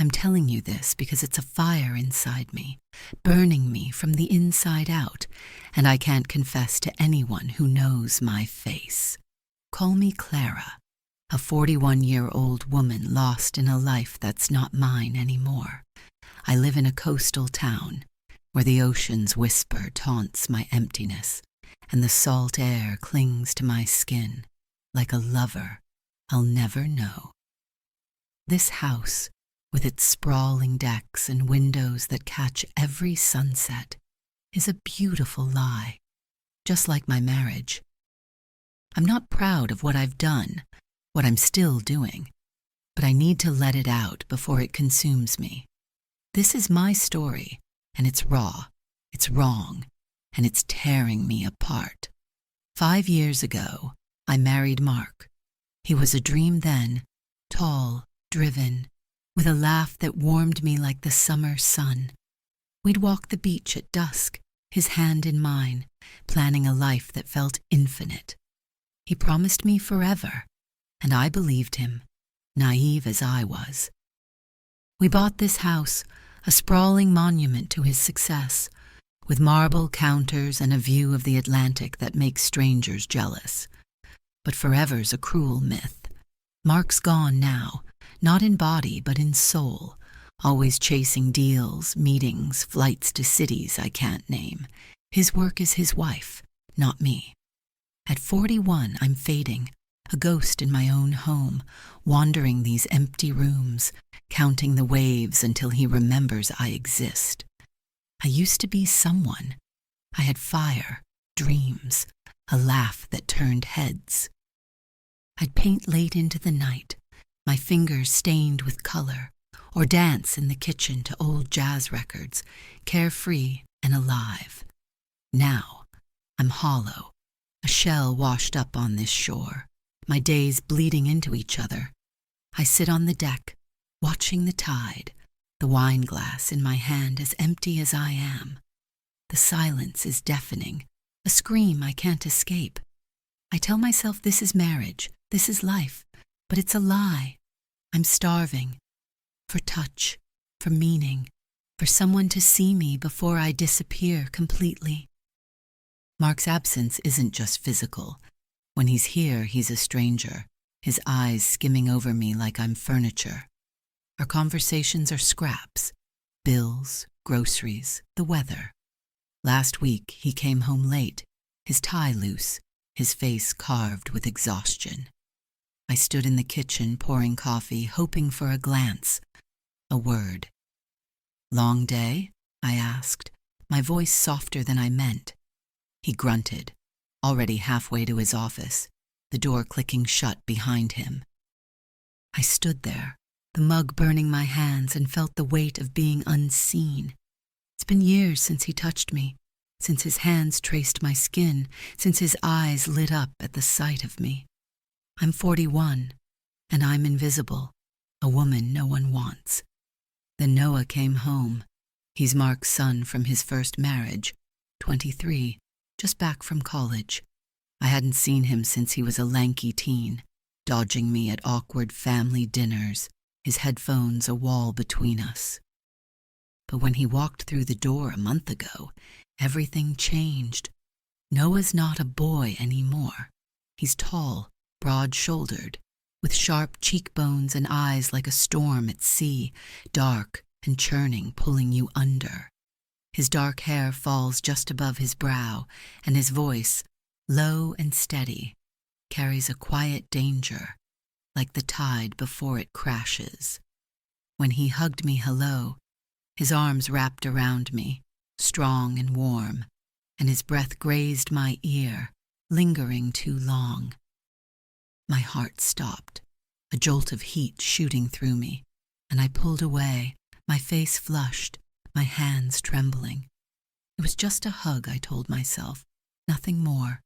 I'm telling you this because it's a fire inside me, burning me from the inside out, and I can't confess to anyone who knows my face. Call me Clara, a 41-year-old woman lost in a life that's not mine anymore. I live in a coastal town where the ocean's whisper taunts my emptiness, and the salt air clings to my skin like a lover I'll never know. This house, with its sprawling decks and windows that catch every sunset, is a beautiful lie, just like my marriage. I'm not proud of what I've done, what I'm still doing, but I need to let it out before it consumes me. This is my story, and it's raw, it's wrong, and it's tearing me apart. 5 years ago, I married Mark. He was a dream then, tall, driven, with a laugh that warmed me like the summer sun. We'd walk the beach at dusk, his hand in mine, planning a life that felt infinite. He promised me forever, and I believed him, naive as I was. We bought this house, a sprawling monument to his success, with marble counters and a view of the Atlantic that makes strangers jealous. But forever's a cruel myth. Mark's gone now, not in body but in soul, always chasing deals, meetings, flights to cities I can't name. His work is his wife, not me. At 41, I'm fading, a ghost in my own home, wandering these empty rooms, counting the waves until he remembers I exist. I used to be someone. I had fire, dreams, a laugh that turned heads. I'd paint late into the night, my fingers stained with color, or dance in the kitchen to old jazz records, carefree and alive. Now, I'm hollow, a shell washed up on this shore, my days bleeding into each other. I sit on the deck, watching the tide, the wine glass in my hand as empty as I am. The silence is deafening, a scream I can't escape. I tell myself this is marriage, this is life, but it's a lie. I'm starving. For touch, for meaning, for someone to see me before I disappear completely. Mark's absence isn't just physical. When he's here, he's a stranger, his eyes skimming over me like I'm furniture. Our conversations are scraps, bills, groceries, the weather. Last week, he came home late, his tie loose, his face carved with exhaustion. I stood in the kitchen pouring coffee, hoping for a glance, a word. "Long day?" I asked, my voice softer than I meant. He grunted, already halfway to his office, the door clicking shut behind him. I stood there, the mug burning my hands, and felt the weight of being unseen. It's been years since he touched me, since his hands traced my skin, since his eyes lit up at the sight of me. I'm 41, and I'm invisible, a woman no one wants. Then Noah came home. He's Mark's son from his first marriage, 23, just back from college. I hadn't seen him since he was a lanky teen, dodging me at awkward family dinners, his headphones a wall between us. But when he walked through the door a month ago, everything changed. Noah's not a boy anymore. He's tall, broad-shouldered, with sharp cheekbones and eyes like a storm at sea, dark and churning, pulling you under. His dark hair falls just above his brow, and his voice, low and steady, carries a quiet danger, like the tide before it crashes. When he hugged me hello, his arms wrapped around me, strong and warm, and his breath grazed my ear, lingering too long. My heart stopped, a jolt of heat shooting through me, and I pulled away, my face flushed, my hands trembling. It was just a hug, I told myself, nothing more.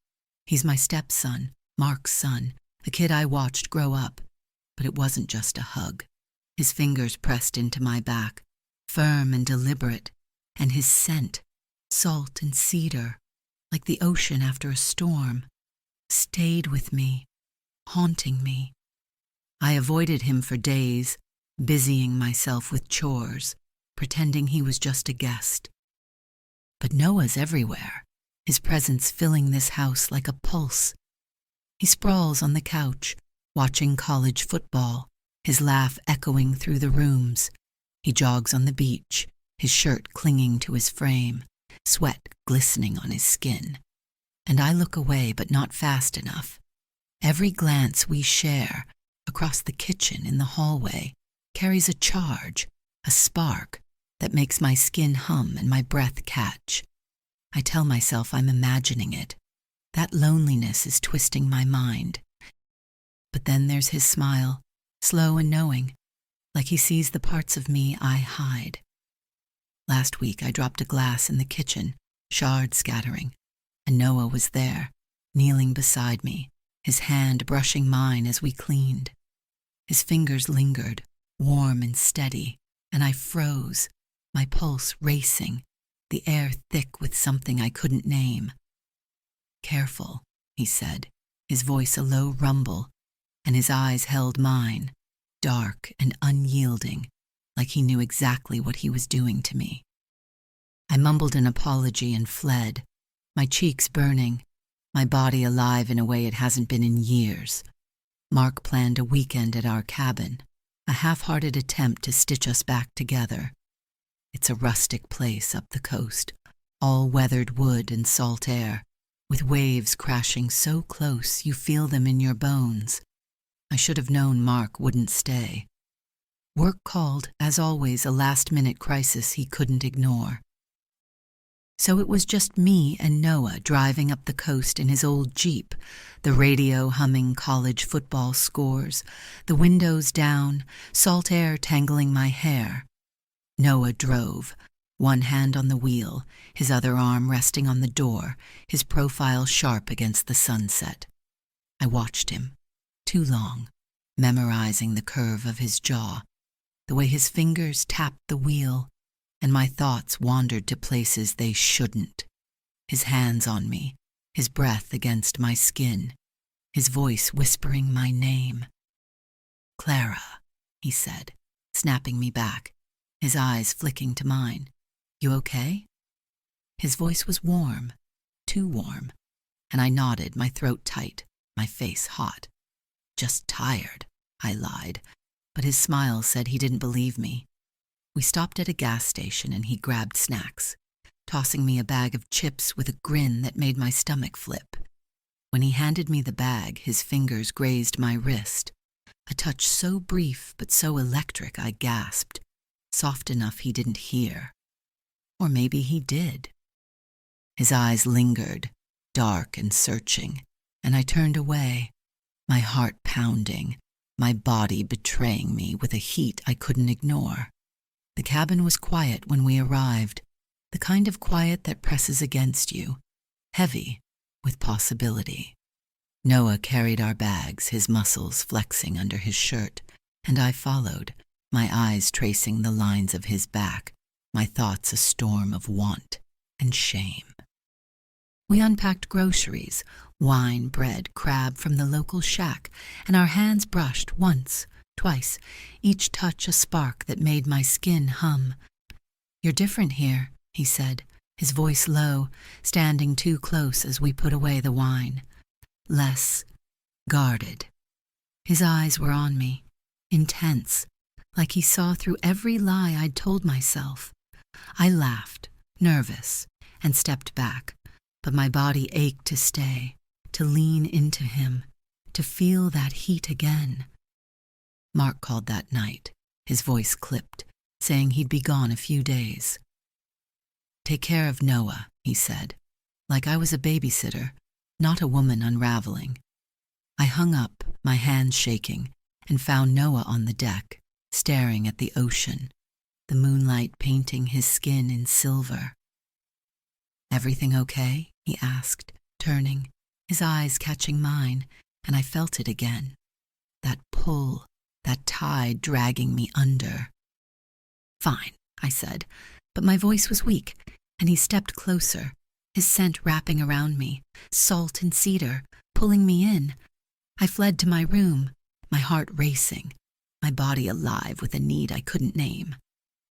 He's my stepson, Mark's son, the kid I watched grow up. But it wasn't just a hug. His fingers pressed into my back, firm and deliberate, and his scent, salt and cedar, like the ocean after a storm, stayed with me, haunting me. I avoided him for days, busying myself with chores, pretending he was just a guest. But Noah's everywhere, his presence filling this house like a pulse. He sprawls on the couch, watching college football, his laugh echoing through the rooms. He jogs on the beach, his shirt clinging to his frame, sweat glistening on his skin. And I look away, but not fast enough. Every glance we share, across the kitchen, in the hallway, carries a charge, a spark, that makes my skin hum and my breath catch. I tell myself I'm imagining it. That loneliness is twisting my mind. But then there's his smile, slow and knowing, like he sees the parts of me I hide. Last week I dropped a glass in the kitchen, shards scattering, and Noah was there, kneeling beside me, his hand brushing mine as we cleaned. His fingers lingered, warm and steady, and I froze, my pulse racing, the air thick with something I couldn't name. "Careful," he said, his voice a low rumble, and his eyes held mine, dark and unyielding, like he knew exactly what he was doing to me. I mumbled an apology and fled, my cheeks burning, my body alive in a way it hasn't been in years. Mark planned a weekend at our cabin, a half-hearted attempt to stitch us back together. It's a rustic place up the coast, all weathered wood and salt air, with waves crashing so close you feel them in your bones. I should have known Mark wouldn't stay. Work called, as always, a last-minute crisis he couldn't ignore. So it was just me and Noah driving up the coast in his old Jeep, the radio humming college football scores, the windows down, salt air tangling my hair. Noah drove, one hand on the wheel, his other arm resting on the door, his profile sharp against the sunset. I watched him, too long, memorizing the curve of his jaw, the way his fingers tapped the wheel, and my thoughts wandered to places they shouldn't. His hands on me, his breath against my skin, his voice whispering my name. "Clara," he said, snapping me back, his eyes flicking to mine. "You okay?" His voice was warm, too warm, and I nodded, my throat tight, my face hot. "Just tired," I lied, but his smile said he didn't believe me. We stopped at a gas station and he grabbed snacks, tossing me a bag of chips with a grin that made my stomach flip. When he handed me the bag, his fingers grazed my wrist, a touch so brief but so electric I gasped, soft enough he didn't hear. Or maybe he did. His eyes lingered, dark and searching, and I turned away, my heart pounding, my body betraying me with a heat I couldn't ignore. The cabin was quiet when we arrived, the kind of quiet that presses against you, heavy with possibility. Noah carried our bags, his muscles flexing under his shirt, and I followed, my eyes tracing the lines of his back, my thoughts a storm of want and shame. We unpacked groceries, wine, bread, crab from the local shack, and our hands brushed once, twice, each touch a spark that made my skin hum. "You're different here," he said, his voice low, standing too close as we put away the wine. Less guarded. His eyes were on me, intense, like he saw through every lie I'd told myself. I laughed, nervous, and stepped back, but my body ached to stay, to lean into him, to feel that heat again. Mark called that night, his voice clipped, saying he'd be gone a few days. "Take care of Noah," he said, like I was a babysitter, not a woman unraveling. I hung up, my hands shaking, and found Noah on the deck, staring at the ocean, the moonlight painting his skin in silver. "Everything okay?" he asked, turning, his eyes catching mine, and I felt it again. That pull, that tide dragging me under. "Fine," I said, but my voice was weak, and he stepped closer, his scent wrapping around me, salt and cedar, pulling me in. I fled to my room, my heart racing, my body alive with a need I couldn't name.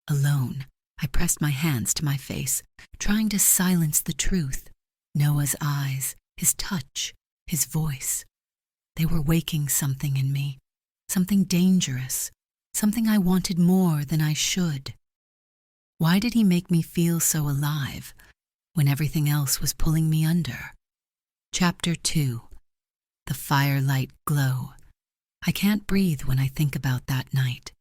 Alone, I pressed my hands to my face, trying to silence the truth. Noah's eyes, his touch, his voice. They were waking something in me, something dangerous, something I wanted more than I should. Why did he make me feel so alive when everything else was pulling me under? Chapter 2. The Firelight Glow. I can't breathe when I think about that night.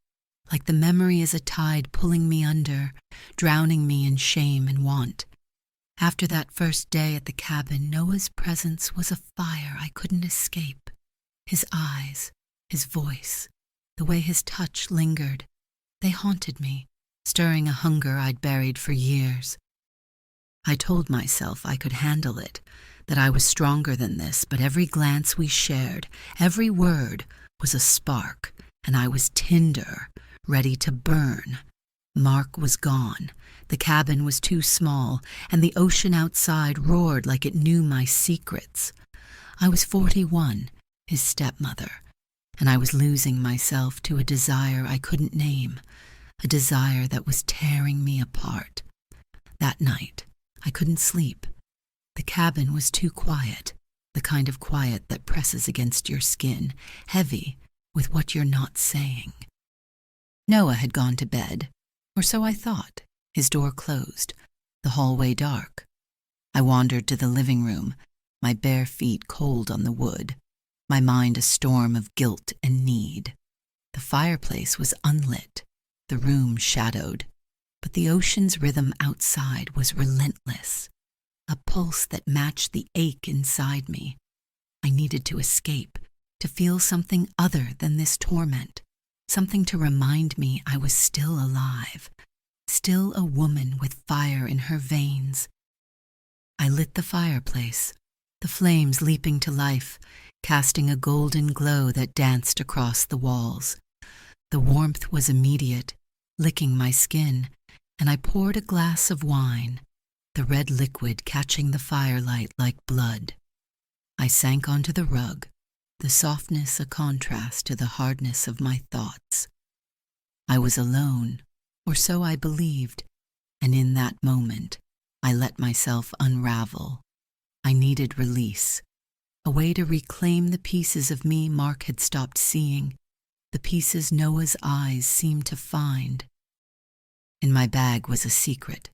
Like the memory is a tide pulling me under, drowning me in shame and want. After that first day at the cabin, Noah's presence was a fire I couldn't escape. His eyes, his voice, the way his touch lingered, they haunted me, stirring a hunger I'd buried for years. I told myself I could handle it, that I was stronger than this, but every glance we shared, every word, was a spark, and I was tinder, ready to burn. Mark was gone. The cabin was too small, and the ocean outside roared like it knew my secrets. I was 41, his stepmother, and I was losing myself to a desire I couldn't name, a desire that was tearing me apart. That night, I couldn't sleep. The cabin was too quiet, the kind of quiet that presses against your skin, heavy with what you're not saying. Noah had gone to bed, or so I thought, his door closed, the hallway dark. I wandered to the living room, my bare feet cold on the wood, my mind a storm of guilt and need. The fireplace was unlit, the room shadowed, but the ocean's rhythm outside was relentless, a pulse that matched the ache inside me. I needed to escape, to feel something other than this torment, something to remind me I was still alive, still a woman with fire in her veins. I lit the fireplace, the flames leaping to life, casting a golden glow that danced across the walls. The warmth was immediate, licking my skin, and I poured a glass of wine, the red liquid catching the firelight like blood. I sank onto the rug, the softness a contrast to the hardness of my thoughts. I was alone, or so I believed, and in that moment, I let myself unravel. I needed release, a way to reclaim the pieces of me Mark had stopped seeing, the pieces Noah's eyes seemed to find. In my bag was a secret,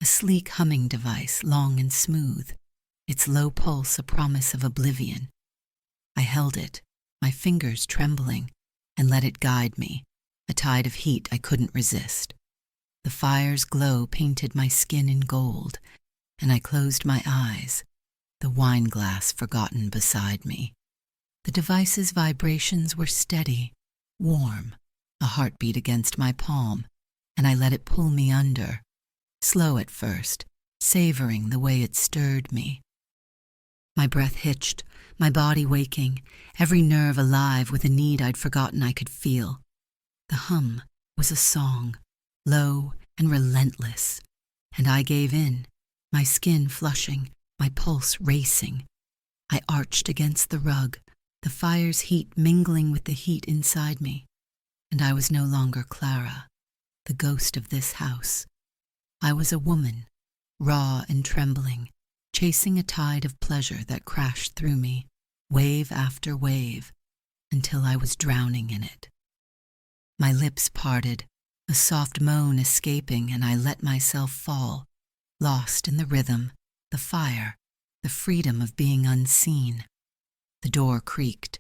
a sleek humming device, long and smooth, its low pulse a promise of oblivion. I held it, my fingers trembling, and let it guide me, a tide of heat I couldn't resist. The fire's glow painted my skin in gold, and I closed my eyes, the wine glass forgotten beside me. The device's vibrations were steady, warm, a heartbeat against my palm, and I let it pull me under, slow at first, savoring the way it stirred me. My breath hitched, my body waking, every nerve alive with a need I'd forgotten I could feel. The hum was a song, low and relentless, and I gave in, my skin flushing, my pulse racing. I arched against the rug, the fire's heat mingling with the heat inside me, and I was no longer Clara, the ghost of this house. I was a woman, raw and trembling, chasing a tide of pleasure that crashed through me, wave after wave, until I was drowning in it. My lips parted, a soft moan escaping, and I let myself fall, lost in the rhythm, the fire, the freedom of being unseen. The door creaked.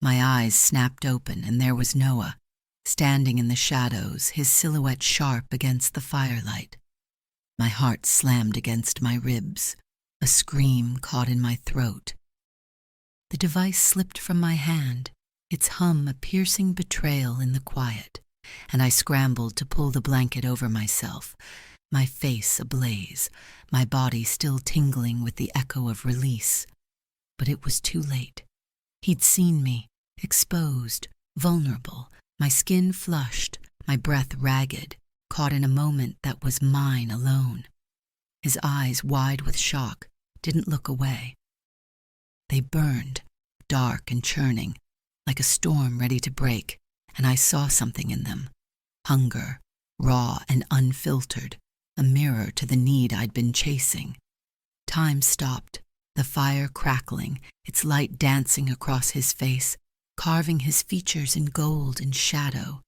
My eyes snapped open, and there was Noah, standing in the shadows, his silhouette sharp against the firelight. My heart slammed against my ribs, a scream caught in my throat. The device slipped from my hand, its hum a piercing betrayal in the quiet, and I scrambled to pull the blanket over myself, my face ablaze, my body still tingling with the echo of release. But it was too late. He'd seen me, exposed, vulnerable, my skin flushed, my breath ragged, caught in a moment that was mine alone. His eyes, wide with shock, didn't look away. They burned, dark and churning, like a storm ready to break, and I saw something in them. Hunger, raw and unfiltered, a mirror to the need I'd been chasing. Time stopped, the fire crackling, its light dancing across his face, carving his features in gold and shadow.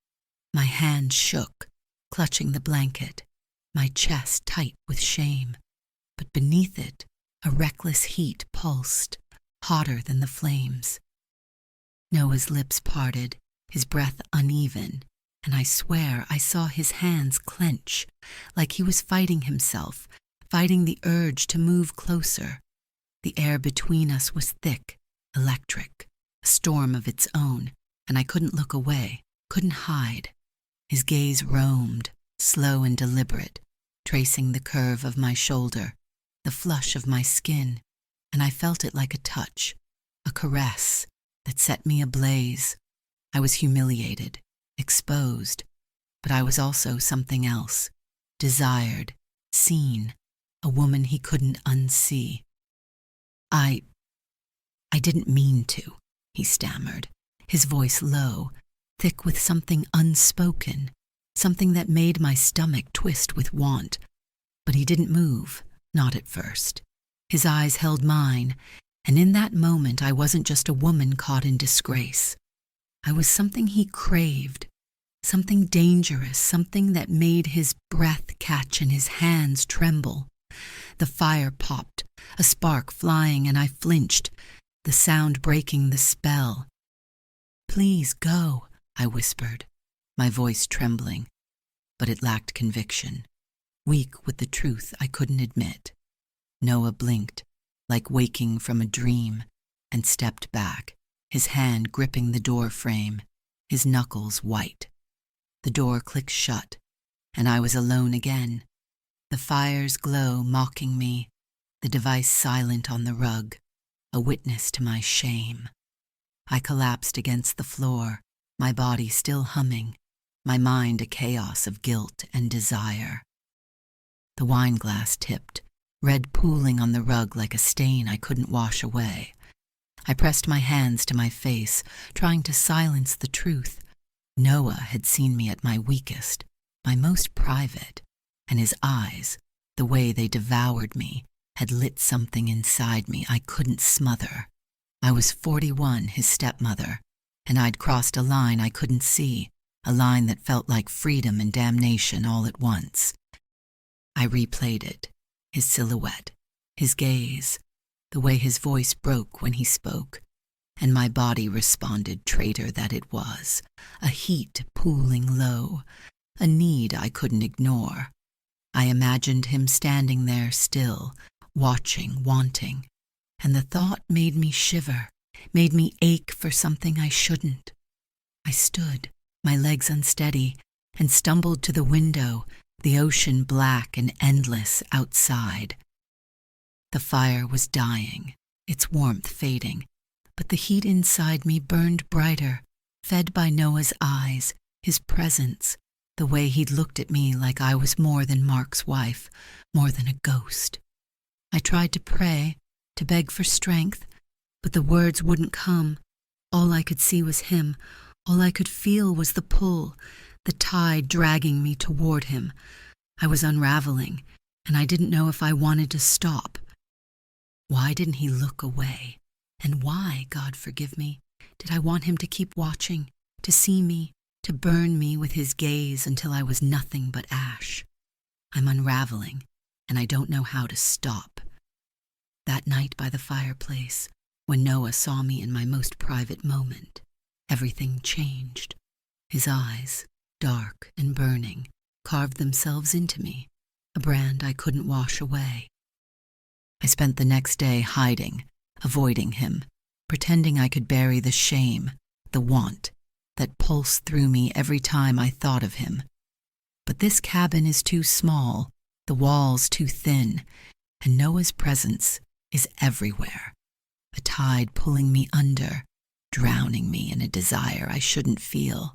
My hand shook, clutching the blanket, my chest tight with shame. But beneath it, a reckless heat pulsed, hotter than the flames. Noah's lips parted, his breath uneven, and I swear I saw his hands clench, like he was fighting himself, fighting the urge to move closer. The air between us was thick, electric, a storm of its own, and I couldn't look away, couldn't hide. His gaze roamed, slow and deliberate, tracing the curve of my shoulder, the flush of my skin, and I felt it like a touch, a caress that set me ablaze. I was humiliated, exposed, but I was also something else, desired, seen, a woman he couldn't unsee. I didn't mean to, he stammered, his voice low, thick with something unspoken, something that made my stomach twist with want. But he didn't move, not at first. His eyes held mine, and in that moment I wasn't just a woman caught in disgrace. I was something he craved, something dangerous, something that made his breath catch and his hands tremble. The fire popped, a spark flying, and I flinched, the sound breaking the spell. "Please go," I whispered, my voice trembling, but it lacked conviction, weak with the truth I couldn't admit. Noah blinked, like waking from a dream, and stepped back, his hand gripping the door frame, his knuckles white. The door clicked shut, and I was alone again, the fire's glow mocking me, the device silent on the rug, a witness to my shame. I collapsed against the floor, my body still humming, my mind a chaos of guilt and desire. The wine glass tipped, red pooling on the rug like a stain I couldn't wash away. I pressed my hands to my face, trying to silence the truth. Noah had seen me at my weakest, my most private, and his eyes, the way they devoured me, had lit something inside me I couldn't smother. I was 41, his stepmother, and I'd crossed a line I couldn't see, a line that felt like freedom and damnation all at once. I replayed it, his silhouette, his gaze, the way his voice broke when he spoke, and my body responded, traitor that it was, a heat pooling low, a need I couldn't ignore. I imagined him standing there still, watching, wanting, and the thought made me shiver, made me ache for something I shouldn't. I stood, my legs unsteady, and stumbled to the window, the ocean black and endless outside. The fire was dying, its warmth fading, but the heat inside me burned brighter, fed by Noah's eyes, his presence, the way he'd looked at me like I was more than Mark's wife, more than a ghost. I tried to pray, to beg for strength, but the words wouldn't come. All I could see was him. All I could feel was the pull, the tide dragging me toward him. I was unraveling, and I didn't know if I wanted to stop. Why didn't he look away? And why, God forgive me, did I want him to keep watching, to see me, to burn me with his gaze until I was nothing but ash? I'm unraveling, and I don't know how to stop. That night by the fireplace, when Noah saw me in my most private moment, everything changed. His eyes, dark and burning, carved themselves into me, a brand I couldn't wash away. I spent the next day hiding, avoiding him, pretending I could bury the shame, the want, that pulsed through me every time I thought of him. But this cabin is too small, the walls too thin, and Noah's presence is everywhere, a tide pulling me under, drowning me in a desire I shouldn't feel.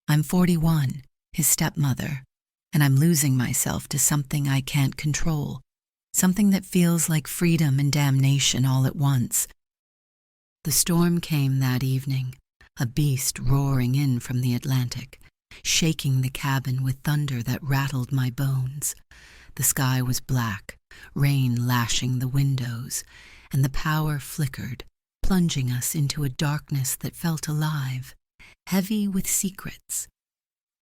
I'm 41, his stepmother, and I'm losing myself to something I can't control, something that feels like freedom and damnation all at once. The storm came that evening, a beast roaring in from the Atlantic, shaking the cabin with thunder that rattled my bones. The sky was black, rain lashing the windows, and the power flickered, plunging us into a darkness that felt alive, heavy with secrets.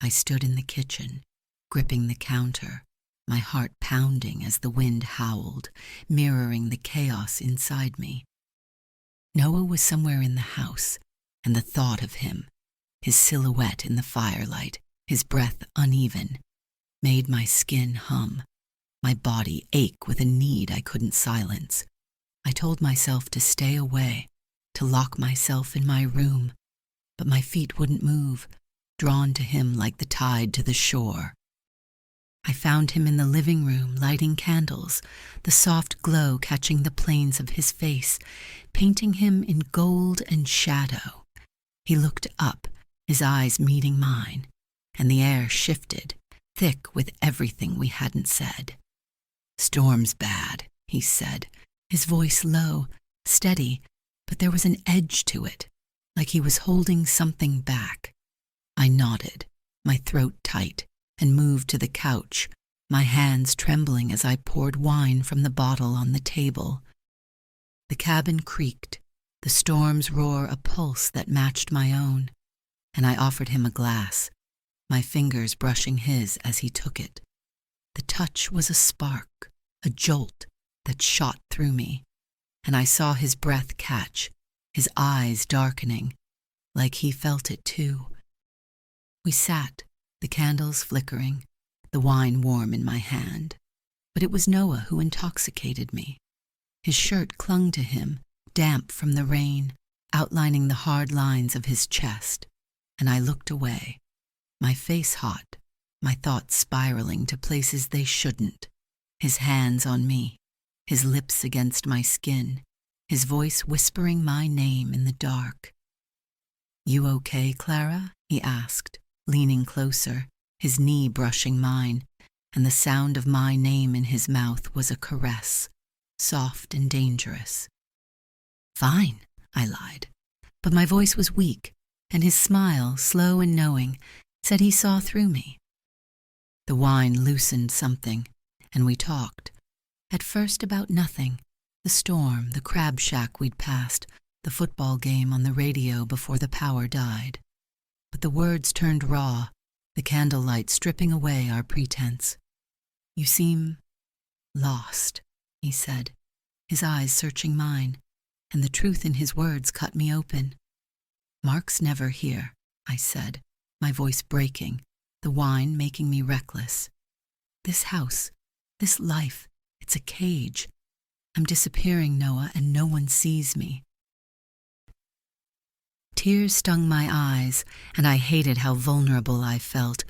I stood in the kitchen, gripping the counter, my heart pounding as the wind howled, mirroring the chaos inside me. Noah was somewhere in the house, and the thought of him, his silhouette in the firelight, his breath uneven, made my skin hum, my body ache with a need I couldn't silence. I told myself to stay away, to lock myself in my room, but my feet wouldn't move, drawn to him like the tide to the shore. I found him in the living room lighting candles, the soft glow catching the planes of his face, painting him in gold and shadow. He looked up, his eyes meeting mine, and the air shifted, thick with everything we hadn't said. "Storm's bad," he said, his voice low, steady, but there was an edge to it, like he was holding something back. I nodded, my throat tight, and moved to the couch, my hands trembling as I poured wine from the bottle on the table. The cabin creaked, the storm's roar a pulse that matched my own, and I offered him a glass, my fingers brushing his as he took it. The touch was a spark, a jolt that shot through me, and I saw his breath catch, his eyes darkening, like he felt it too. We sat, the candles flickering, the wine warm in my hand. But it was Noah who intoxicated me. His shirt clung to him, damp from the rain, outlining the hard lines of his chest, and I looked away, my face hot, my thoughts spiraling to places they shouldn't. His hands on me, his lips against my skin, his voice whispering my name in the dark. "You okay, Clara?" he asked, leaning closer, his knee brushing mine, and the sound of my name in his mouth was a caress, soft and dangerous. "Fine," I lied, but my voice was weak, and his smile, slow and knowing, said he saw through me. The wine loosened something, and we talked, at first about nothing, the storm, the crab shack we'd passed, the football game on the radio before the power died. But the words turned raw, the candlelight stripping away our pretense. "You seem lost," he said, his eyes searching mine, and the truth in his words cut me open. "Mark's never here," I said, my voice breaking, the wine making me reckless. "This house, this life, it's a cage. I'm disappearing, Noah, and no one sees me." Tears stung my eyes, and I hated how vulnerable I felt,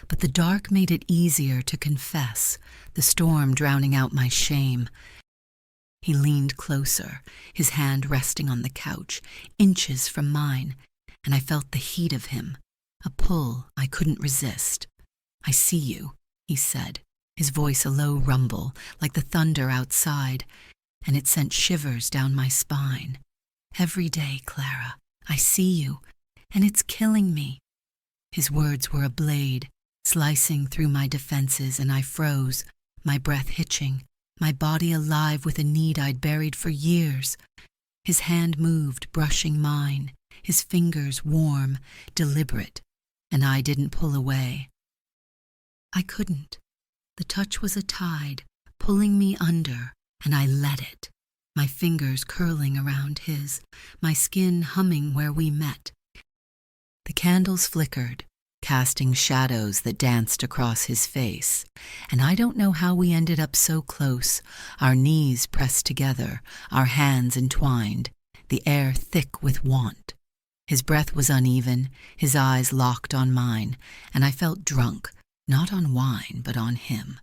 but the dark made it easier to confess, the storm drowning out my shame. He leaned closer, his hand resting on the couch, inches from mine, and I felt the heat of him, a pull I couldn't resist. "I see you," he said, his voice a low rumble, like the thunder outside, and it sent shivers down my spine. "Every day, Clara, I see you, and it's killing me." His words were a blade, slicing through my defenses, and I froze, my breath hitching, my body alive with a need I'd buried for years. His hand moved, brushing mine, his fingers warm, deliberate, and I didn't pull away. I couldn't. The touch was a tide, pulling me under, and I let it, my fingers curling around his, my skin humming where we met. The candles flickered, casting shadows that danced across his face, and I don't know how we ended up so close, our knees pressed together, our hands entwined, the air thick with want. His breath was uneven, his eyes locked on mine, and I felt drunk, not on wine, but on him,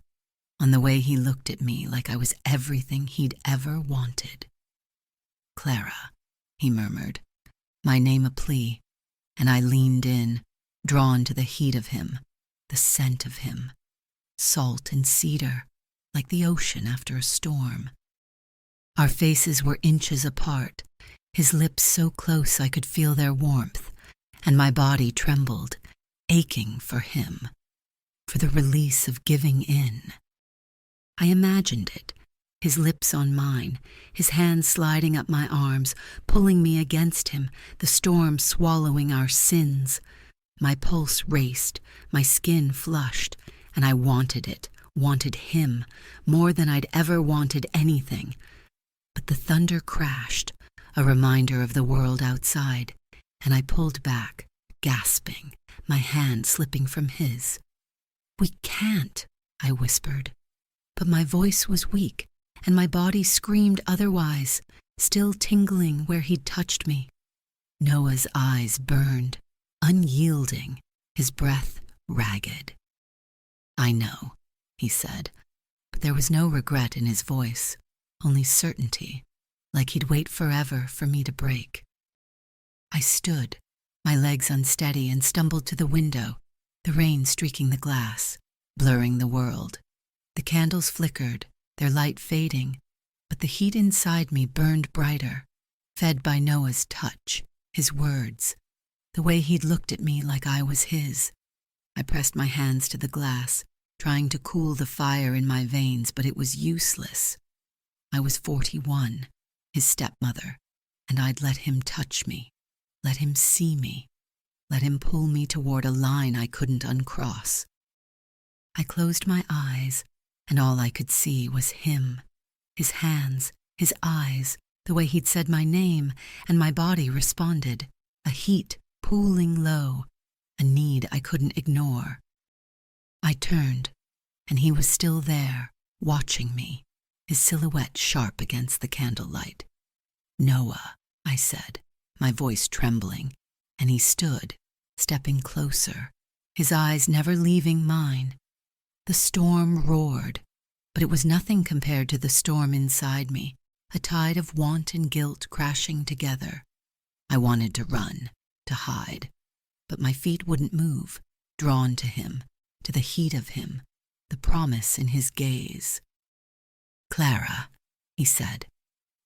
on the way he looked at me like I was everything he'd ever wanted. "Clara," he murmured, my name a plea, and I leaned in, drawn to the heat of him, the scent of him, salt and cedar, like the ocean after a storm. Our faces were inches apart, his lips so close I could feel their warmth, and my body trembled, aching for him, for the release of giving in. I imagined it, his lips on mine, his hands sliding up my arms, pulling me against him, the storm swallowing our sins. My pulse raced, my skin flushed, and I wanted it, wanted him, more than I'd ever wanted anything. But the thunder crashed, a reminder of the world outside, and I pulled back, gasping, my hand slipping from his. "We can't," I whispered. But my voice was weak, and my body screamed otherwise, still tingling where he'd touched me. Noah's eyes burned, unyielding, his breath ragged. "I know," he said, but there was no regret in his voice, only certainty, like he'd wait forever for me to break. I stood, my legs unsteady, and stumbled to the window, the rain streaking the glass, blurring the world. The candles flickered, their light fading, but the heat inside me burned brighter, fed by Noah's touch, his words, the way he'd looked at me like I was his. I pressed my hands to the glass, trying to cool the fire in my veins, but it was useless. I was 41, his stepmother, and I'd let him touch me, let him see me, let him pull me toward a line I couldn't uncross. I closed my eyes, and all I could see was him, his hands, his eyes, the way he'd said my name, and my body responded, a heat pooling low, a need I couldn't ignore. I turned, and he was still there, watching me, his silhouette sharp against the candlelight. "Noah," I said, my voice trembling, and he stood, stepping closer, his eyes never leaving mine. The storm roared, but it was nothing compared to the storm inside me, a tide of want and guilt crashing together. I wanted to run, to hide, but my feet wouldn't move, drawn to him, to the heat of him, the promise in his gaze. "Clara," he said,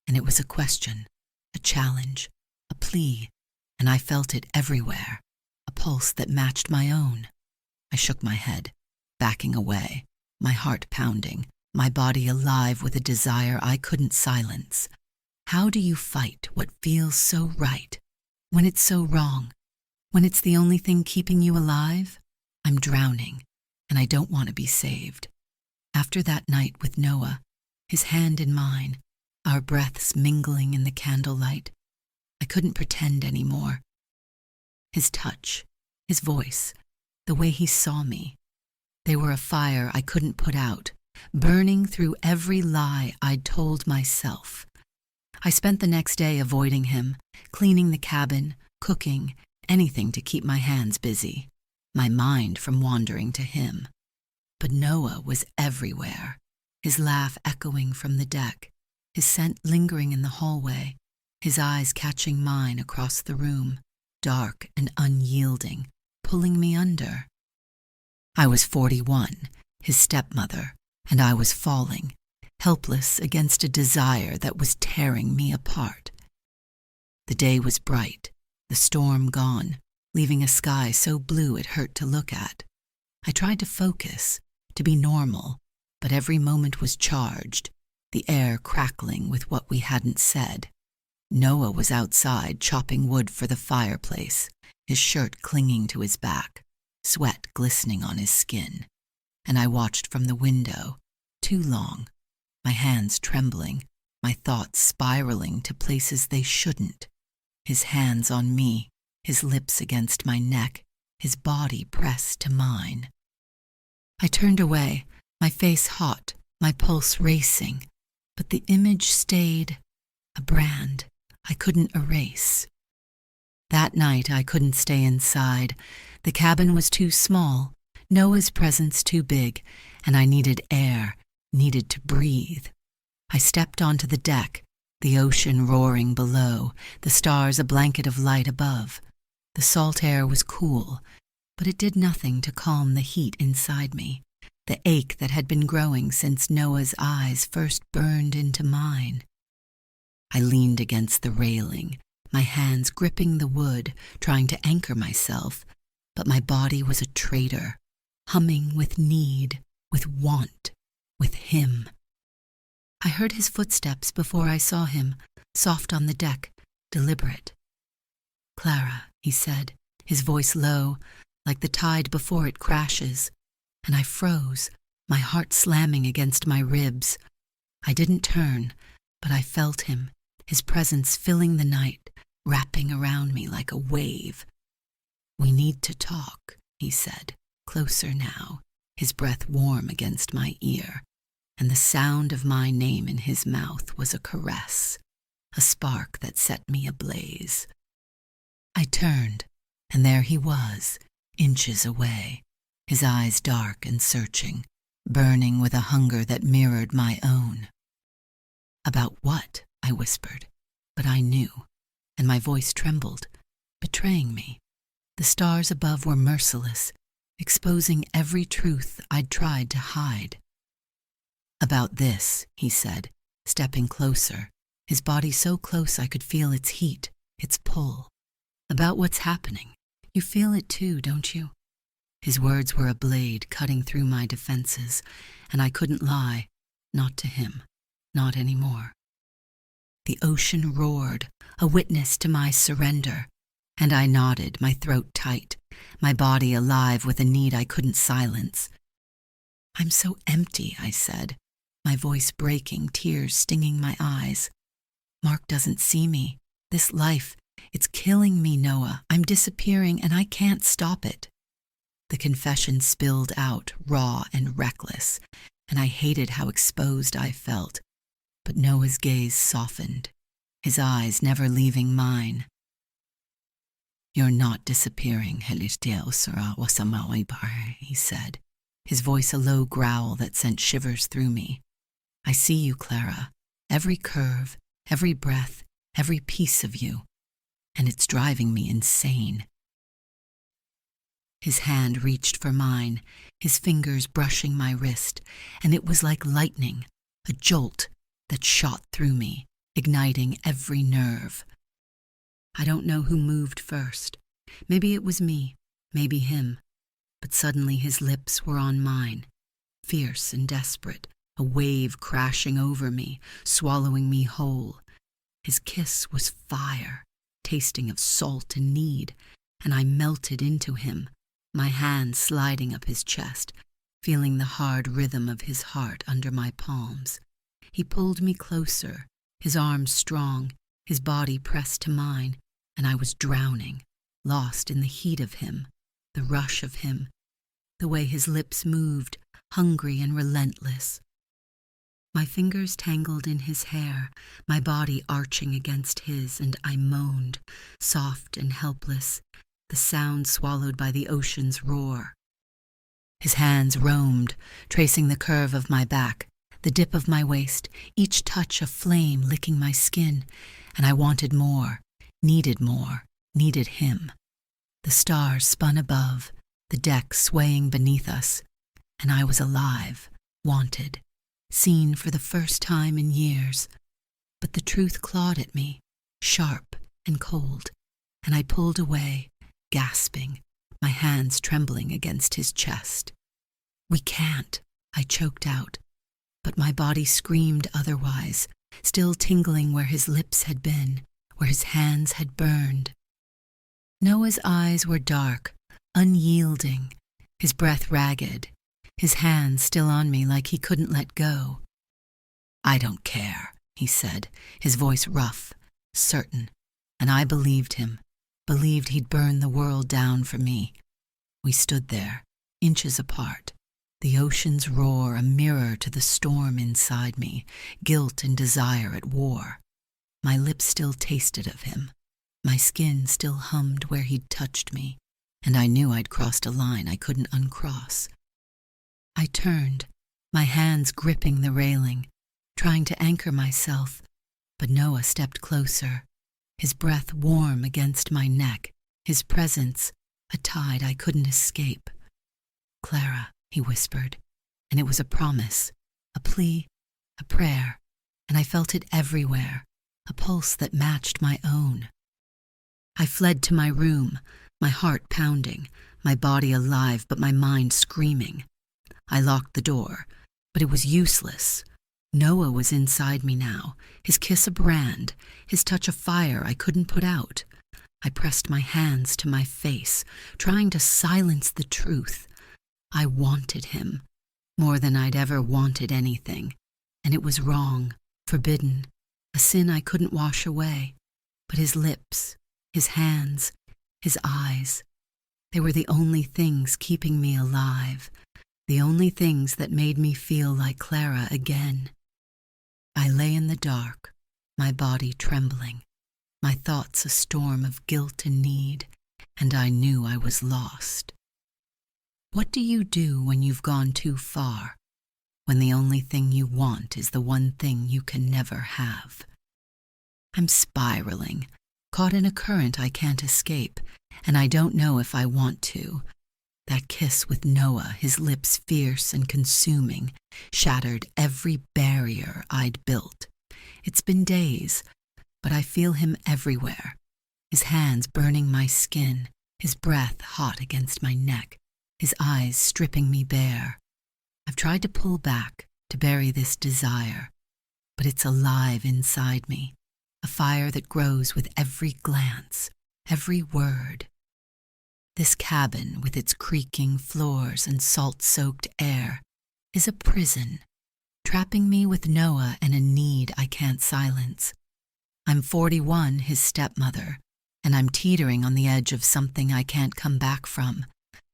and it was a question, a challenge, a plea, and I felt it everywhere, a pulse that matched my own. I shook my head, backing away, my heart pounding, my body alive with a desire I couldn't silence. How do you fight what feels so right, when it's so wrong, when it's the only thing keeping you alive? I'm drowning, and I don't want to be saved. After that night with Noah, his hand in mine, our breaths mingling in the candlelight, I couldn't pretend anymore. His touch, his voice, the way he saw me, they were a fire I couldn't put out, burning through every lie I'd told myself. I spent the next day avoiding him, cleaning the cabin, cooking, anything to keep my hands busy, my mind from wandering to him. But Noah was everywhere, his laugh echoing from the deck, his scent lingering in the hallway, his eyes catching mine across the room, dark and unyielding, pulling me under. I was 41, his stepmother, and I was falling, helpless against a desire that was tearing me apart. The day was bright, the storm gone, leaving a sky so blue it hurt to look at. I tried to focus, to be normal, but every moment was charged, the air crackling with what we hadn't said. Noah was outside chopping wood for the fireplace, his shirt clinging to his back, sweat glistening on his skin, and I watched from the window, too long, my hands trembling, my thoughts spiraling to places they shouldn't. His hands on me, his lips against my neck, his body pressed to mine. I turned away, my face hot, my pulse racing, but the image stayed, a brand I couldn't erase. That night I couldn't stay inside. The cabin was too small, Noah's presence too big, and I needed air, needed to breathe. I stepped onto the deck, the ocean roaring below, the stars a blanket of light above. The salt air was cool, but it did nothing to calm the heat inside me, the ache that had been growing since Noah's eyes first burned into mine. I leaned against the railing, my hands gripping the wood, trying to anchor myself, but my body was a traitor, humming with need, with want, with him. I heard his footsteps before I saw him, soft on the deck, deliberate. "Clara," he said, his voice low, like the tide before it crashes, and I froze, my heart slamming against my ribs. I didn't turn, but I felt him, his presence filling the night, wrapping around me like a wave. "We need to talk," he said, closer now, his breath warm against my ear, and the sound of my name in his mouth was a caress, a spark that set me ablaze. I turned, and there he was, inches away, his eyes dark and searching, burning with a hunger that mirrored my own. "About what?" I whispered, but I knew, and my voice trembled, betraying me. The stars above were merciless, exposing every truth I'd tried to hide. "About this," he said, stepping closer, his body so close I could feel its heat, its pull. "About what's happening. You feel it too, don't you?" His words were a blade cutting through my defenses, and I couldn't lie, not to him, not anymore. The ocean roared, a witness to my surrender, and I nodded, my throat tight, my body alive with a need I couldn't silence. "I'm so empty," I said, my voice breaking, tears stinging my eyes. "Mark doesn't see me. This life, it's killing me, Noah. I'm disappearing, and I can't stop it." The confession spilled out, raw and reckless, and I hated how exposed I felt. But Noah's gaze softened, his eyes never leaving mine. "You're not disappearing, he said, his voice a low growl that sent shivers through me. "I see you, Clara, every curve, every breath, every piece of you, and it's driving me insane." His hand reached for mine, his fingers brushing my wrist, and it was like lightning, a jolt that shot through me, igniting every nerve. I don't know who moved first. Maybe it was me, maybe him, but suddenly his lips were on mine, fierce and desperate, a wave crashing over me, swallowing me whole. His kiss was fire, tasting of salt and need, and I melted into him, my hand sliding up his chest, feeling the hard rhythm of his heart under my palms. He pulled me closer, his arms strong, his body pressed to mine, and I was drowning, lost in the heat of him, the rush of him, the way his lips moved, hungry and relentless. My fingers tangled in his hair, my body arching against his, and I moaned, soft and helpless, the sound swallowed by the ocean's roar. His hands roamed, tracing the curve of my back, the dip of my waist, each touch a flame licking my skin, and I wanted more, needed him. The stars spun above, the deck swaying beneath us, and I was alive, wanted, seen for the first time in years. But the truth clawed at me, sharp and cold, and I pulled away, gasping, my hands trembling against his chest. "We can't," I choked out, but my body screamed otherwise, still tingling where his lips had been, where his hands had burned. Noah's eyes were dark, unyielding, his breath ragged, his hands still on me like he couldn't let go. "I don't care," he said, his voice rough, certain, and I believed him, believed he'd burn the world down for me. We stood there, inches apart, the ocean's roar a mirror to the storm inside me, guilt and desire at war. My lips still tasted of him, my skin still hummed where he'd touched me, and I knew I'd crossed a line I couldn't uncross. I turned, my hands gripping the railing, trying to anchor myself, but Noah stepped closer, his breath warm against my neck, his presence a tide I couldn't escape. "Clara," he whispered, and it was a promise, a plea, a prayer, and I felt it everywhere, a pulse that matched my own. I fled to my room, my heart pounding, my body alive but my mind screaming. I locked the door, but it was useless. Noah was inside me now, his kiss a brand, his touch a fire I couldn't put out. I pressed my hands to my face, trying to silence the truth. I wanted him, more than I'd ever wanted anything, and it was wrong, forbidden, a sin I couldn't wash away. But his lips, his hands, his eyes, they were the only things keeping me alive, the only things that made me feel like Clara again. I lay in the dark, my body trembling, my thoughts a storm of guilt and need, and I knew I was lost. What do you do when you've gone too far, when the only thing you want is the one thing you can never have? I'm spiraling, caught in a current I can't escape, and I don't know if I want to. That kiss with Noah, his lips fierce and consuming, shattered every barrier I'd built. It's been days, but I feel him everywhere, his hands burning my skin, his breath hot against my neck, his eyes stripping me bare. I've tried to pull back, to bury this desire, but it's alive inside me, a fire that grows with every glance, every word. This cabin, with its creaking floors and salt-soaked air, is a prison, trapping me with Noah and a need I can't silence. I'm 41, his stepmother, and I'm teetering on the edge of something I can't come back from,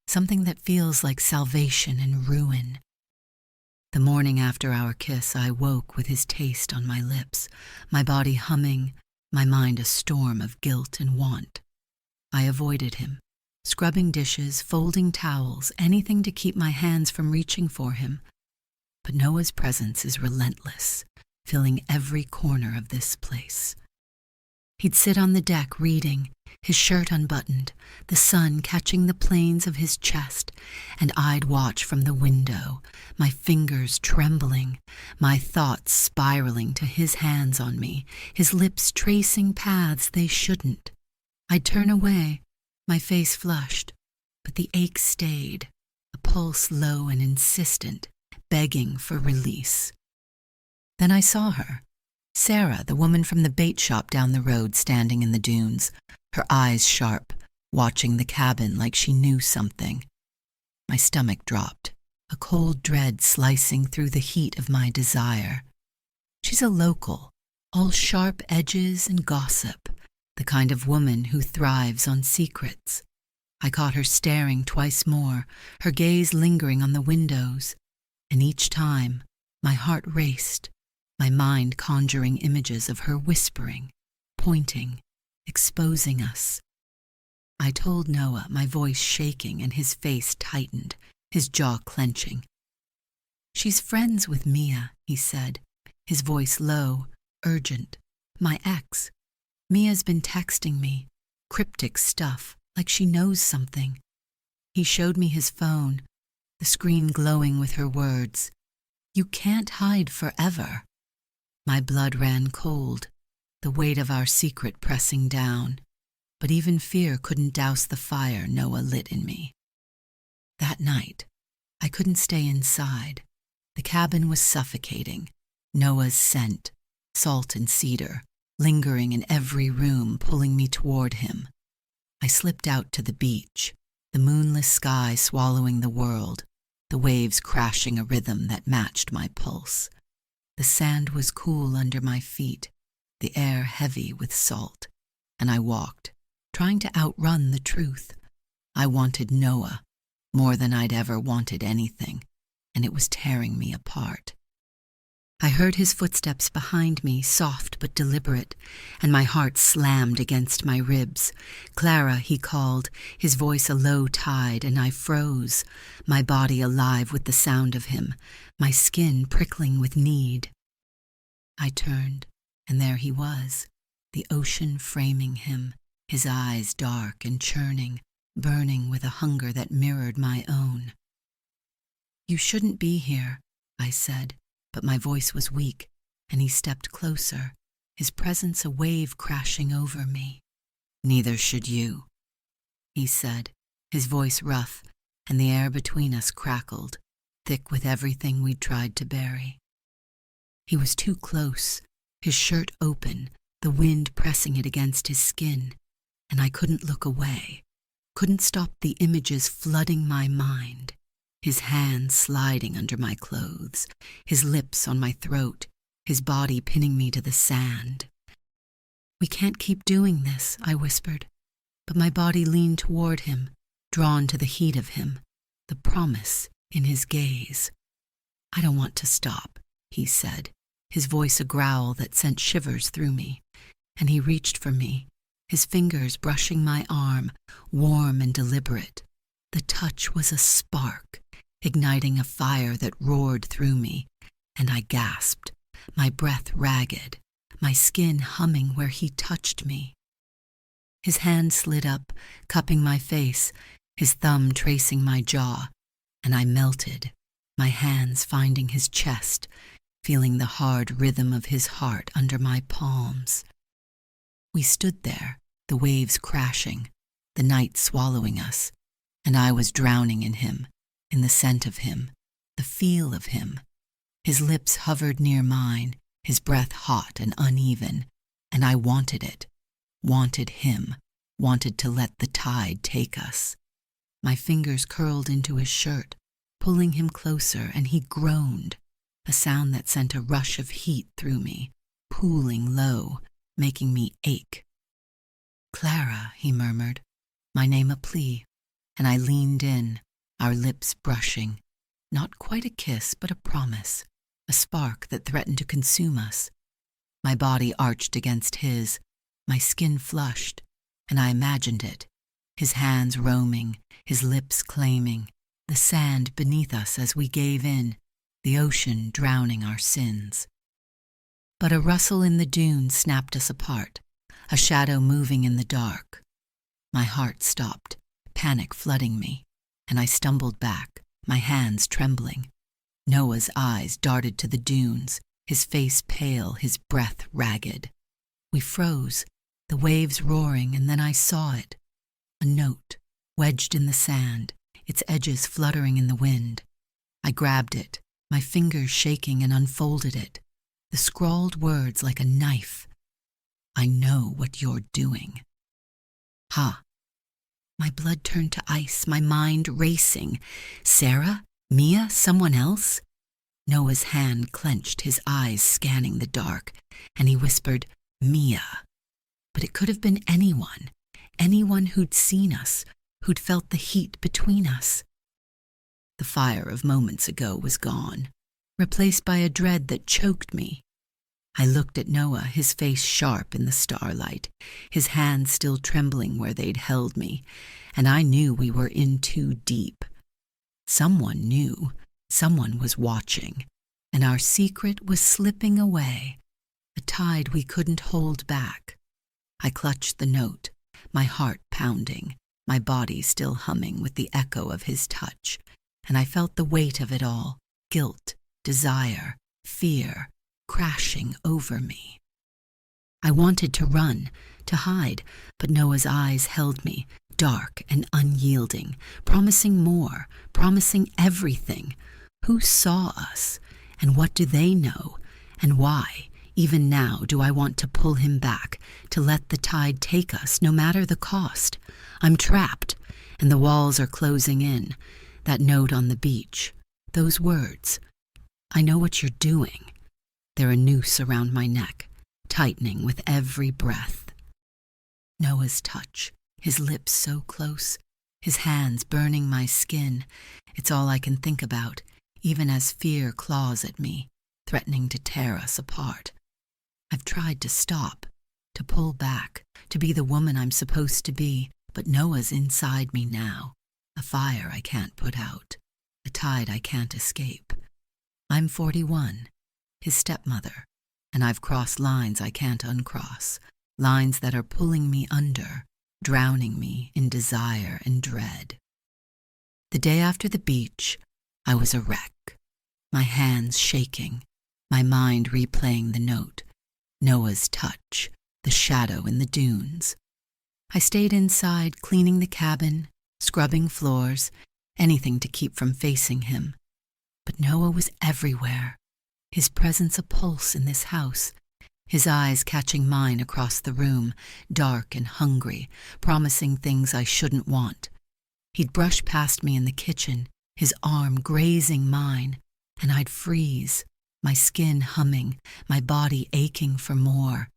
something that feels like salvation and ruin. The morning after our kiss, I woke with his taste on my lips, my body humming, my mind a storm of guilt and want. I avoided him, scrubbing dishes, folding towels, anything to keep my hands from reaching for him. But Noah's presence is relentless, filling every corner of this place. He'd sit on the deck reading, his shirt unbuttoned, the sun catching the planes of his chest, and I'd watch from the window, my fingers trembling, my thoughts spiraling to his hands on me, his lips tracing paths they shouldn't. I'd turn away, my face flushed, but the ache stayed, a pulse low and insistent, begging for release. Then I saw her, Sarah, the woman from the bait shop down the road, standing in the dunes, her eyes sharp, watching the cabin like she knew something. My stomach dropped, a cold dread slicing through the heat of my desire. She's a local, all sharp edges and gossip, the kind of woman who thrives on secrets. I caught her staring twice more, her gaze lingering on the windows, and each time my heart raced, my mind conjuring images of her whispering, pointing, exposing us. I told Noah, my voice shaking and his face tightened, his jaw clenching. "She's friends with Mia," he said, his voice low, urgent. "My ex. Mia's been texting me, cryptic stuff, like she knows something." He showed me his phone, the screen glowing with her words. "You can't hide forever." My blood ran cold, the weight of our secret pressing down, but even fear couldn't douse the fire Noah lit in me. That night, I couldn't stay inside. The cabin was suffocating, Noah's scent, salt and cedar, lingering in every room, pulling me toward him. I slipped out to the beach, the moonless sky swallowing the world, the waves crashing a rhythm that matched my pulse. The sand was cool under my feet, the air heavy with salt, and I walked, trying to outrun the truth. I wanted Noah, more than I'd ever wanted anything, and it was tearing me apart. I heard his footsteps behind me, soft but deliberate, and my heart slammed against my ribs. "Clara," he called, his voice a low tide, and I froze, my body alive with the sound of him, my skin prickling with need. I turned, and there he was, the ocean framing him, his eyes dark and churning, burning with a hunger that mirrored my own. "You shouldn't be here," I said, but my voice was weak, and he stepped closer, his presence a wave crashing over me. Neither should you, he said, his voice rough, and the air between us crackled, thick with everything we'd tried to bury. He was too close, his shirt open, the wind pressing it against his skin, and I couldn't look away, couldn't stop the images flooding my mind, his hands sliding under my clothes, his lips on my throat, his body pinning me to the sand. "We can't keep doing this," I whispered, but my body leaned toward him, drawn to the heat of him, the promise in his gaze. "I don't want to stop," he said, his voice a growl that sent shivers through me, and he reached for me, his fingers brushing my arm, warm and deliberate. The touch was a spark, igniting a fire that roared through me, and I gasped, my breath ragged, my skin humming where he touched me. His hand slid up, cupping my face, his thumb tracing my jaw, and I melted, my hands finding his chest, feeling the hard rhythm of his heart under my palms. We stood there, the waves crashing, the night swallowing us, and I was drowning in him, in the scent of him, the feel of him. His lips hovered near mine, his breath hot and uneven, and I wanted it, wanted him, wanted to let the tide take us. My fingers curled into his shirt, pulling him closer, and he groaned, a sound that sent a rush of heat through me, pooling low, making me ache. "Clara," he murmured, my name a plea, and I leaned in, our lips brushing, not quite a kiss but a promise, a spark that threatened to consume us. My body arched against his, my skin flushed, and I imagined it, his hands roaming, his lips claiming, the sand beneath us as we gave in, the ocean drowning our sins. But a rustle in the dunes snapped us apart, a shadow moving in the dark. My heart stopped, panic flooding me, and I stumbled back, my hands trembling. Noah's eyes darted to the dunes, his face pale, his breath ragged. We froze, the waves roaring, and then I saw it. A note, wedged in the sand, its edges fluttering in the wind. I grabbed it, my fingers shaking, and unfolded it, the scrawled words like a knife. "I know what you're doing." Ha! My blood turned to ice, my mind racing. Sarah? Mia? Someone else? Noah's hand clenched, his eyes scanning the dark, and he whispered, "Mia." But it could have been anyone, anyone who'd seen us, who'd felt the heat between us. The fire of moments ago was gone, replaced by a dread that choked me. I looked at Noah, his face sharp in the starlight, his hands still trembling where they'd held me, and I knew we were in too deep. Someone knew, someone was watching, and our secret was slipping away, a tide we couldn't hold back. I clutched the note, my heart pounding, my body still humming with the echo of his touch, and I felt the weight of it all, guilt, desire, fear, crashing over me. I wanted to run, to hide, but Noah's eyes held me, dark and unyielding, promising more, promising everything. Who saw us? And what do they know? And why, even now, do I want to pull him back, to let the tide take us, no matter the cost? I'm trapped, and the walls are closing in. That note on the beach, those words. "I know what you're doing." They're a noose around my neck, tightening with every breath. Noah's touch, his lips so close, his hands burning my skin. It's all I can think about, even as fear claws at me, threatening to tear us apart. I've tried to stop, to pull back, to be the woman I'm supposed to be, but Noah's inside me now, a fire I can't put out, a tide I can't escape. I'm 41, his stepmother, and I've crossed lines I can't uncross, lines that are pulling me under, drowning me in desire and dread. The day after the beach, I was a wreck, my hands shaking, my mind replaying the note, Noah's touch, the shadow in the dunes. I stayed inside, cleaning the cabin, scrubbing floors, anything to keep from facing him. But Noah was everywhere, his presence a pulse in this house, his eyes catching mine across the room, dark and hungry, promising things I shouldn't want. He'd brush past me in the kitchen, his arm grazing mine, and I'd freeze, my skin humming, my body aching for more.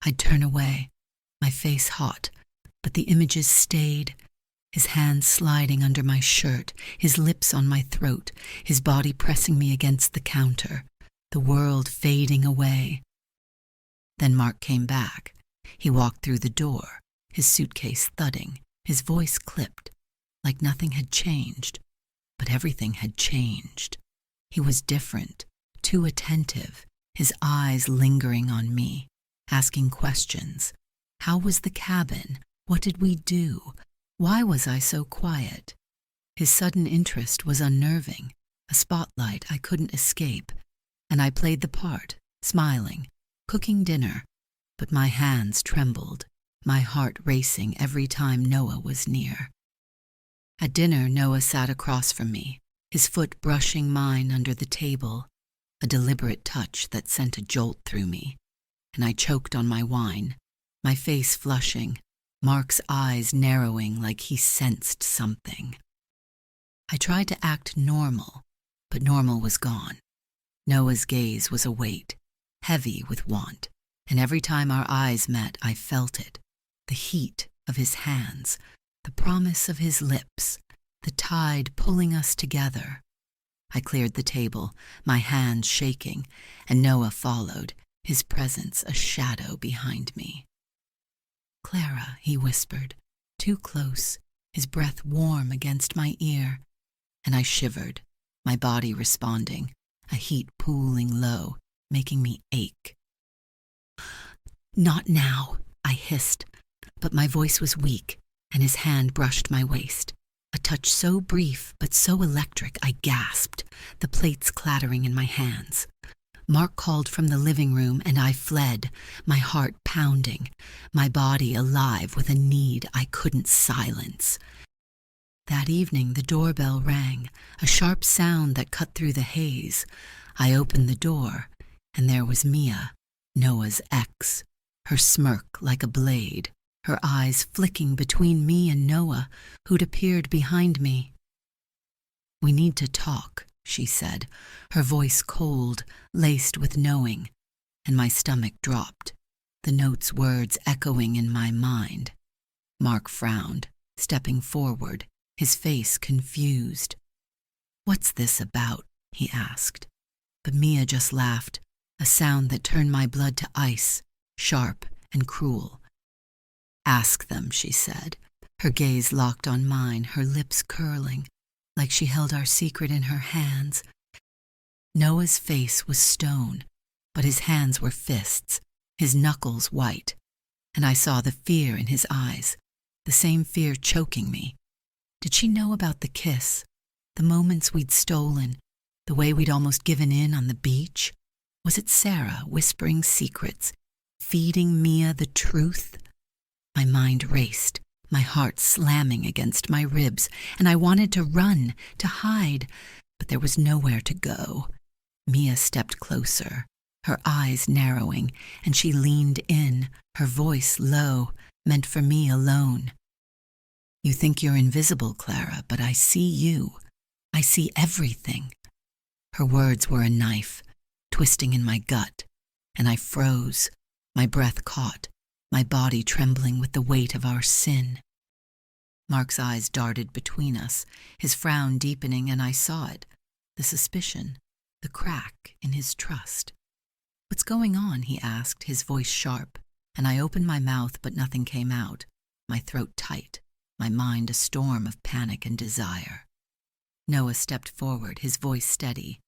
I'd turn away, my face hot, but the images stayed, his hands sliding under my shirt, his lips on my throat, his body pressing me against the counter, the world fading away. Then Mark came back. He walked through the door, his suitcase thudding, his voice clipped, like nothing had changed. But everything had changed. He was different, too attentive, his eyes lingering on me, asking questions. How was the cabin? What did we do? Why was I so quiet? His sudden interest was unnerving, a spotlight I couldn't escape, and I played the part, smiling, cooking dinner, but my hands trembled, my heart racing every time Noah was near. At dinner, Noah sat across from me, his foot brushing mine under the table, a deliberate touch that sent a jolt through me, and I choked on my wine, my face flushing, Mark's eyes narrowing like he sensed something. I tried to act normal, but normal was gone. Noah's gaze was a weight, heavy with want, and every time our eyes met, I felt it, the heat of his hands, the promise of his lips, the tide pulling us together. I cleared the table, my hands shaking, and Noah followed, his presence a shadow behind me. "Clara," he whispered, too close, his breath warm against my ear, and I shivered, my body responding, a heat pooling low, making me ache. "Not now," I hissed, but my voice was weak, and his hand brushed my waist. A touch so brief but so electric I gasped, the plates clattering in my hands. Mark called from the living room and I fled, my heart pounding, my body alive with a need I couldn't silence. That evening the doorbell rang, a sharp sound that cut through the haze. I opened the door, and there was Mia, Noah's ex, her smirk like a blade, her eyes flicking between me and Noah, who'd appeared behind me. "We need to talk," she said, her voice cold, laced with knowing, and my stomach dropped, the note's words echoing in my mind. Mark frowned, stepping forward, his face confused. "What's this about?" he asked. But Mia just laughed, a sound that turned my blood to ice, sharp and cruel. "Ask them," she said, her gaze locked on mine, her lips curling, like she held our secret in her hands. Noah's face was stone, but his hands were fists, his knuckles white, and I saw the fear in his eyes, the same fear choking me. Did she know about the kiss, the moments we'd stolen, the way we'd almost given in on the beach? Was it Sarah whispering secrets, feeding Mia the truth? My mind raced, my heart slamming against my ribs, and I wanted to run, to hide, but there was nowhere to go. Mia stepped closer, her eyes narrowing, and she leaned in, her voice low, meant for me alone. "You think you're invisible, Clara, but I see you. I see everything." Her words were a knife, twisting in my gut, and I froze, my breath caught, my body trembling with the weight of our sin. Mark's eyes darted between us, his frown deepening, and I saw it, the suspicion, the crack in his trust. "What's going on?" he asked, his voice sharp, and I opened my mouth but nothing came out, my throat tight, my mind a storm of panic and desire. Noah stepped forward, his voice steady,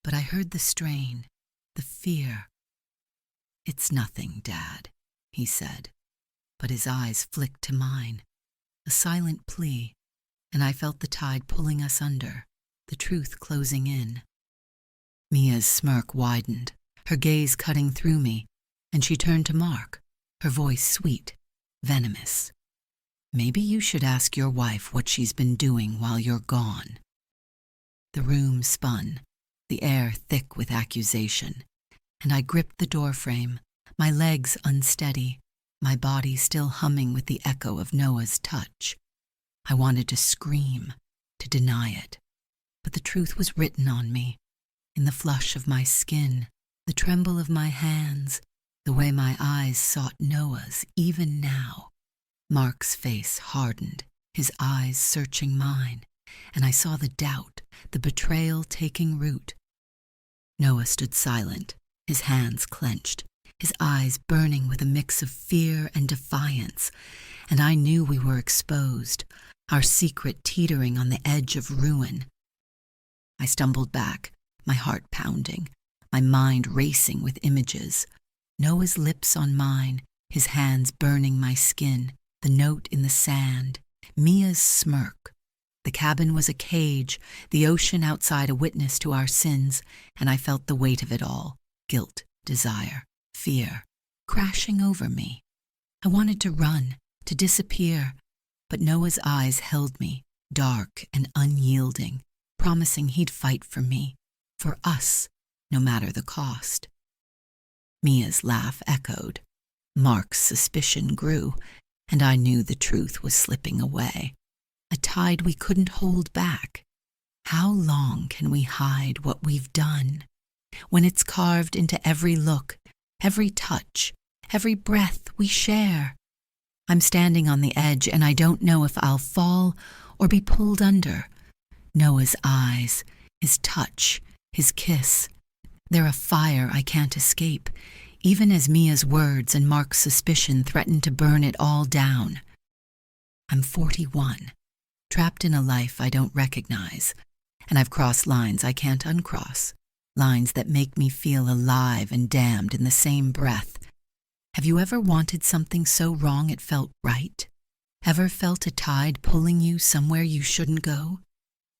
but I heard the strain, the fear. "It's nothing, Dad," he said, but his eyes flicked to mine, a silent plea, and I felt the tide pulling us under, the truth closing in. Mia's smirk widened, her gaze cutting through me, and she turned to Mark, her voice sweet, venomous. Maybe you should ask your wife what she's been doing while you're gone. The room spun, the air thick with accusation, and I gripped the doorframe, my legs unsteady, my body still humming with the echo of Noah's touch. I wanted to scream, to deny it, but the truth was written on me, in the flush of my skin, the tremble of my hands, the way my eyes sought Noah's even now. Mark's face hardened, his eyes searching mine, and I saw the doubt, the betrayal taking root. Noah stood silent, his hands clenched, his eyes burning with a mix of fear and defiance, and I knew we were exposed, our secret teetering on the edge of ruin. I stumbled back, my heart pounding, my mind racing with images. Noah's lips on mine, his hands burning my skin, the note in the sand, Mia's smirk. The cabin was a cage, the ocean outside a witness to our sins, and I felt the weight of it all, guilt, desire, fear, crashing over me. I wanted to run, to disappear, but Noah's eyes held me, dark and unyielding, promising he'd fight for me, for us, no matter the cost. Mia's laugh echoed. Mark's suspicion grew, and I knew the truth was slipping away, a tide we couldn't hold back. How long can we hide what we've done, when it's carved into every look, every touch, every breath we share? I'm standing on the edge, and I don't know if I'll fall or be pulled under. Noah's eyes, his touch, his kiss, they're a fire I can't escape, even as Mia's words and Mark's suspicion threaten to burn it all down. I'm 41, trapped in a life I don't recognize, and I've crossed lines I can't uncross, lines that make me feel alive and damned in the same breath. Have you ever wanted something so wrong it felt right? Ever felt a tide pulling you somewhere you shouldn't go?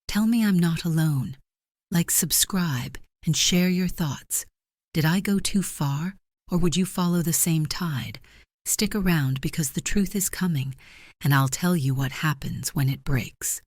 Tell me I'm not alone. Like, subscribe and share your thoughts. Did I go too far, or would you follow the same tide? Stick around because the truth is coming, and I'll tell you what happens when it breaks.